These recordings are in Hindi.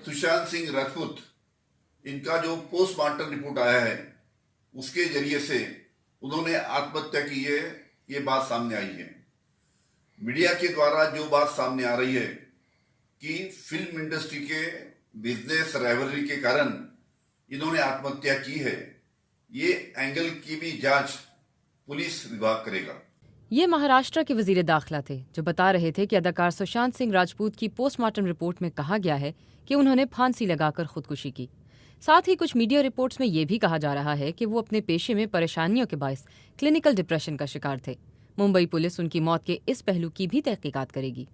सुशांत सिंह राजपूत, इनका जो पोस्टमार्टम रिपोर्ट आया है उसके जरिए से उन्होंने आत्महत्या की है, ये बात सामने आई है। मीडिया के द्वारा जो बात सामने आ रही है कि फिल्म इंडस्ट्री के बिजनेस राइवलरी के कारण इन्होंने आत्महत्या की है, ये एंगल की भी जांच पुलिस विभाग करेगा। ये महाराष्ट्र के वजीर दाखिला थे जो बता रहे थे कि अदाकार सुशांत सिंह राजपूत की पोस्टमार्टम रिपोर्ट में कहा गया है कि उन्होंने फांसी लगाकर खुदकुशी की। साथ ही कुछ मीडिया रिपोर्ट्स में ये भी कहा जा रहा है कि वो अपने पेशे में परेशानियों के बायस क्लिनिकल डिप्रेशन का शिकार थे। मुंबई पुलिस उनकी मौत के इस पहलू की भी तहकीकात करेगी।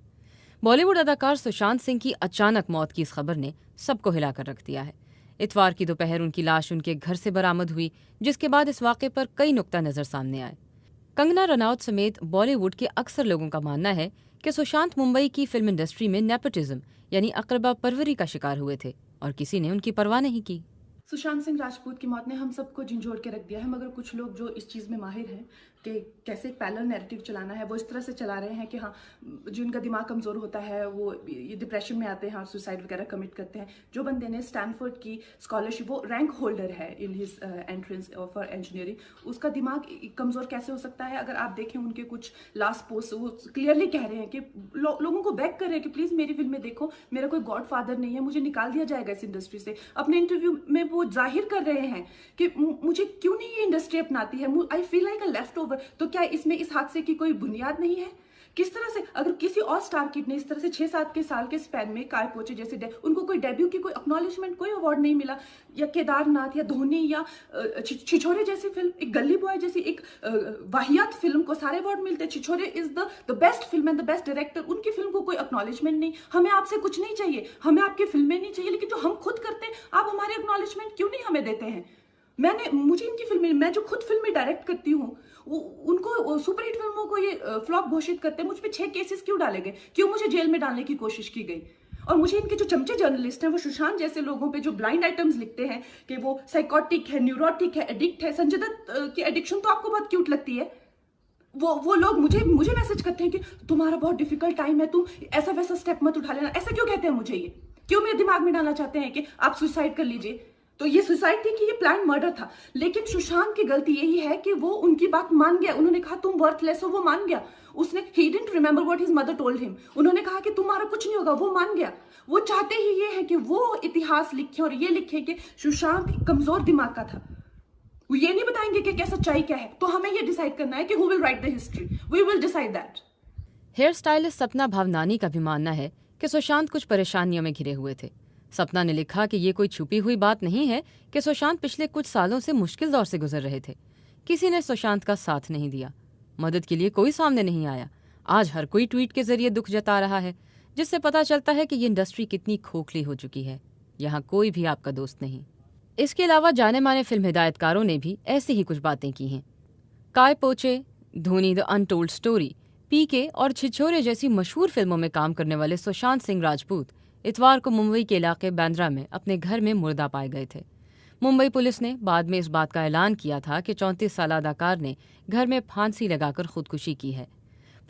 बॉलीवुड अदाकार सुशांत सिंह की अचानक मौत की इस खबर ने सबको हिलाकर रख दिया है। इतवार की दोपहर उनकी लाश उनके घर से बरामद हुई, जिसके बाद इस वाक़े पर कई नुक्ता नज़र सामने आए। कंगना रनौत समेत बॉलीवुड के अक्सर लोगों का मानना है कि सुशांत मुंबई की फिल्म इंडस्ट्री में नेपोटिज्म यानी अकरबा परवरी का शिकार हुए थे और किसी ने उनकी परवाह नहीं की। सुशांत सिंह राजपूत की मौत ने हम सबको झंझोड़ के रख दिया है, मगर कुछ लोग जो इस चीज़ में माहिर हैं कि कैसे एक पैरेलल नैरेटिव चलाना है, वो इस तरह से चला रहे हैं कि हाँ, जिनका दिमाग कमज़ोर होता है वो ये डिप्रेशन में आते हैं और सुसाइड वगैरह कमिट करते हैं। जो बंदे ने स्टैनफोर्ड की स्कॉलरशिप, वो रैंक होल्डर है in his entrance for engineering, उसका दिमाग कमज़ोर कैसे हो सकता है? अगर आप देखें उनके कुछ लास्ट पोस्ट, वो क्लियरली कह रहे हैं कि लोगों को बैक कर रहे हैं कि प्लीज़ मेरी फिल्में देखो, मेरा कोई गॉड फादर नहीं है, मुझे निकाल दिया जाएगा इस इंडस्ट्री से। अपने इंटरव्यू में वो जाहिर कर रहे हैं कि मुझे क्यों नहीं ये इंडस्ट्री अपनाती है, I feel like a left over. तो क्या इसमें इस हादसे की कोई बुनियाद नहीं है? किस तरह से अगर किसी और स्टार किड ने इस तरह से 6-7 के साल के स्पैन में काय पोचे जैसे उनको कोई डेब्यू की कोई एक्नॉलेजमेंट, कोई अवार्ड नहीं मिला, या केदारनाथ या धोनी या छिछोरे जैसी फिल्म, एक गली बॉय जैसी एक वाहियात फिल्म को सारे अवार्ड मिलते। Chhichhore is the best film and the best director, उनकी फिल्म को कोई एक्नॉलेजमेंट नहीं। हमें आपसे कुछ नहीं चाहिए, हमें आपकी फिल्में नहीं चाहिए, लेकिन जो हम खुद करते हैं आप हमारे एक्नॉलेजमेंट क्यों नहीं हमें देते हैं? मुझे इनकी फिल्में, मैं जो खुद फिल्में डायरेक्ट करती हूँ, उनको सुपरहिट फिल्मों को ये फ्लॉप घोषित करते हैं। मुझ पे 6 केसेस क्यों डाले गए? क्यों मुझे जेल में डालने की कोशिश की गई? और मुझे इनके जो चमचे जर्नलिस्ट हैं, वो सुशांत जैसे लोगों पे जो ब्लाइंड आइटम्स लिखते हैं कि वो साइकोटिक है, न्यूरोटिक है, एडिक्ट है। संजय दत्त की एडिक्शन तो आपको बहुत क्यूट लगती है। वो लोग मुझे मैसेज करते हैं कि तुम्हारा बहुत डिफिकल्ट टाइम है, तुम ऐसा वैसा स्टेप मत उठा लेना। ऐसा क्यों कहते हैं मुझे? ये क्यों मेरे दिमाग में डालना चाहते हैं कि आप सुसाइड कर लीजिए? तो ये सुसाइड थी कि ये प्लान मर्डर था? लेकिन सुशांत की गलती यही है कि वो उनकी बात मान गया। उन्होंने कहा तुम वर्थलेस हो, वो मान गया। उसने he didn't remember what his mother told him. उन्होंने कहा कि तुम्हारा कुछ नहीं होगा, वो मान गया। वो चाहते ही ये है कि वो इतिहास लिखे और ये लिखे कि सुशांत कमजोर दिमाग का था। वो ये नहीं बताएंगे कि क्या सच्चाई क्या है। तो हमें ये डिसाइड करना है कि who will write the history, we will decide that. Hair stylist Sapna Bhavnani का भी मानना है कि सुशांत कुछ परेशानियों में घिरे हुए थे। सपना ने लिखा कि ये कोई छुपी हुई बात नहीं है कि सुशांत पिछले कुछ सालों से मुश्किल दौर से गुजर रहे थे। किसी ने सुशांत का साथ नहीं दिया, मदद के लिए कोई सामने नहीं आया। आज हर कोई ट्वीट के जरिए दुख जता रहा है, जिससे पता चलता है कि ये इंडस्ट्री कितनी खोखली हो चुकी है। यहाँ कोई भी आपका दोस्त नहीं। इसके अलावा जाने माने फिल्म हिदायतकारों ने भी ऐसी ही कुछ बातें की हैं। काय पोचे, धोनी द अनटोल्ड स्टोरी, पीके और छिछोरे जैसी मशहूर फिल्मों में काम करने वाले सुशांत सिंह राजपूत इतवार को मुंबई के इलाके बांद्रा में अपने घर में मुर्दा पाए गए थे। मुंबई पुलिस ने बाद में इस बात का ऐलान किया था कि 34 साल अदाकार ने घर में फांसी लगाकर खुदकुशी की है।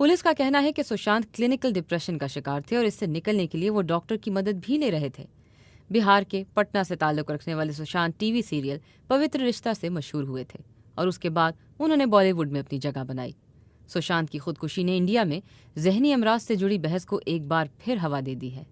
पुलिस का कहना है कि सुशांत क्लिनिकल डिप्रेशन का शिकार थे और इससे निकलने के लिए वो डॉक्टर की मदद भी ले रहे थे। बिहार के पटना से ताल्लुक रखने वाले सुशांत टीवी सीरियल पवित्र रिश्ता से मशहूर हुए थे और उसके बाद उन्होंने बॉलीवुड में अपनी जगह बनाई। सुशांत की खुदकुशी ने इंडिया में जहनी अमराज से जुड़ी बहस को एक बार फिर हवा दे दी है।